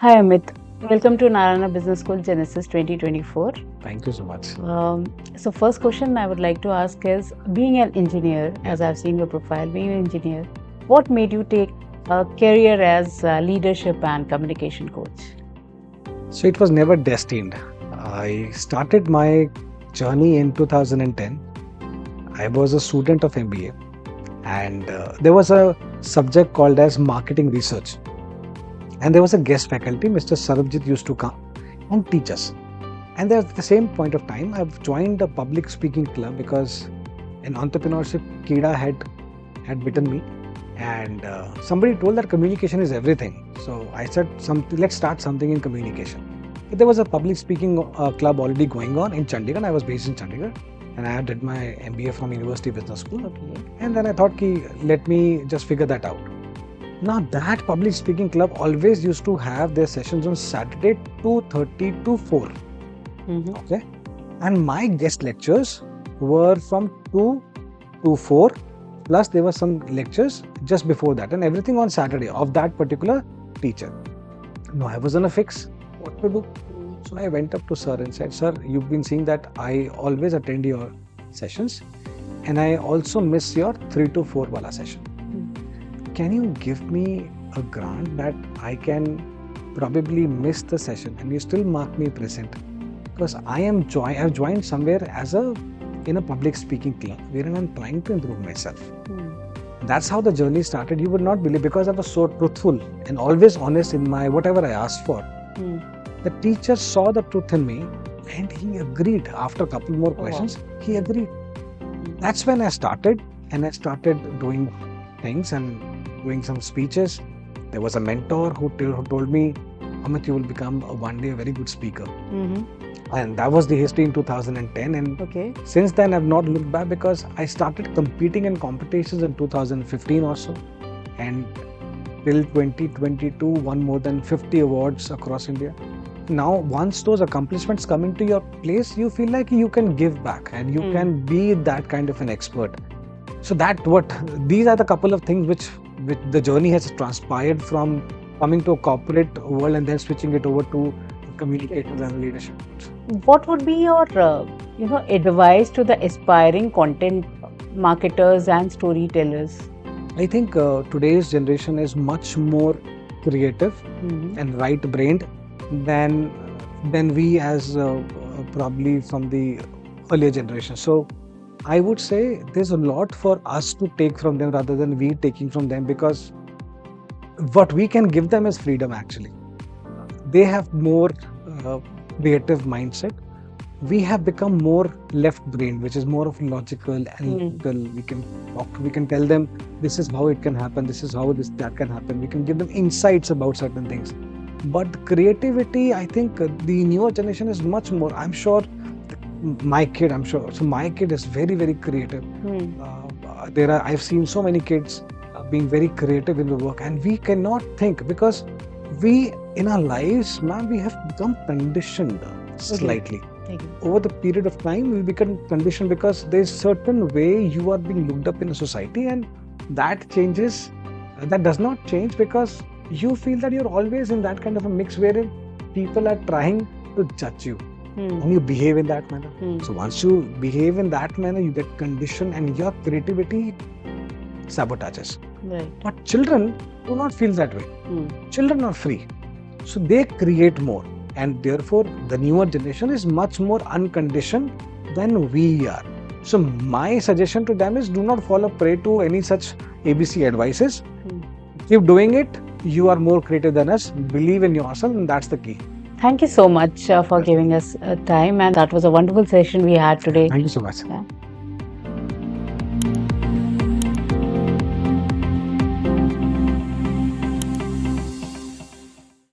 Hi Amit, welcome to Narayana Business School Genesis 2024. Thank you so much. So first question I would like to ask is, being an engineer, as Yeah. I've seen your profile, being an engineer, what made you take a career as a leadership and communication coach? So it was never destined. I started my journey in 2010. I was a student of MBA, and there was a subject called as marketing research. And there was a guest faculty, Mr. Sarabjit, used to come and teach us. And at the same point of time, I've joined a public speaking club because an entrepreneurship Kida had bitten me, and somebody told that communication is everything. So I said, let's start something in communication. But there was a public speaking club already going on in Chandigarh. I was based in Chandigarh, and I did my MBA from University Business School. Okay. And then I thought, let me just figure that out. Now that public speaking club always used to have their sessions on Saturday 2:30 to 4. Mm-hmm. Okay, and my guest lectures were from 2 to 4, plus there were some lectures just before that, and everything on Saturday of that particular teacher. No, I was on a fix. What to do? So I went up to sir and said, "Sir, you've been seeing that I always attend your sessions, and I also miss your 3 to 4 wala session. Can you give me a grant that I can probably miss the session and you still mark me present? Because I've joined somewhere in a public speaking club wherein I'm trying to improve myself." That's how the journey started. You would not believe, because I was so truthful and always honest in my whatever I asked for. The teacher saw the truth in me and he agreed. After a couple more questions, he agreed. That's when I started, and I started doing things and doing some speeches. There was a mentor who told me, "Amit, you will become one day a very good speaker." And that was the history in 2010. And Okay. since then, I've not looked back, because I started competing in competitions in 2015 or so. And till 2022, won more than 50 awards across India. Now, once those accomplishments come into your place, you feel like you can give back and you can be that kind of an expert. So these are the couple of things which the journey has transpired from coming to a corporate world and then switching it over to communications and leadership. What would be your advice to the aspiring content marketers and storytellers? I think today's generation is much more creative and right-brained than we as probably from the earlier generation. So I would say there's a lot for us to take from them rather than we taking from them, because what we can give them is freedom. Actually, they have more creative mindset. We have become more left-brained, which is more of logical, analytical. We can tell them this is how it can happen, this is how that can happen. We can give them insights about certain things. But creativity, I think the newer generation is much more. I'm sure my kid is very, very creative. I've seen so many kids being very creative in the work, and we cannot think, because we in our lives, man, we have become conditioned slightly. Over the period of time, we become conditioned because there's certain way you are being looked up in a society, and that changes. That does not change because you feel that you're always in that kind of a mix wherein people are trying to judge you. And you behave in that manner. So once you behave in that manner, you get conditioned and your creativity sabotages. Right. But children do not feel that way. Children are free. So they create more. And therefore, the newer generation is much more unconditioned than we are. So my suggestion to them is, do not fall a prey to any such ABC advices. Keep doing it. You are more creative than us. Believe in yourself, and that's the key. Thank you so much for giving us time, and that was a wonderful session we had today. Thank you so much. Yeah.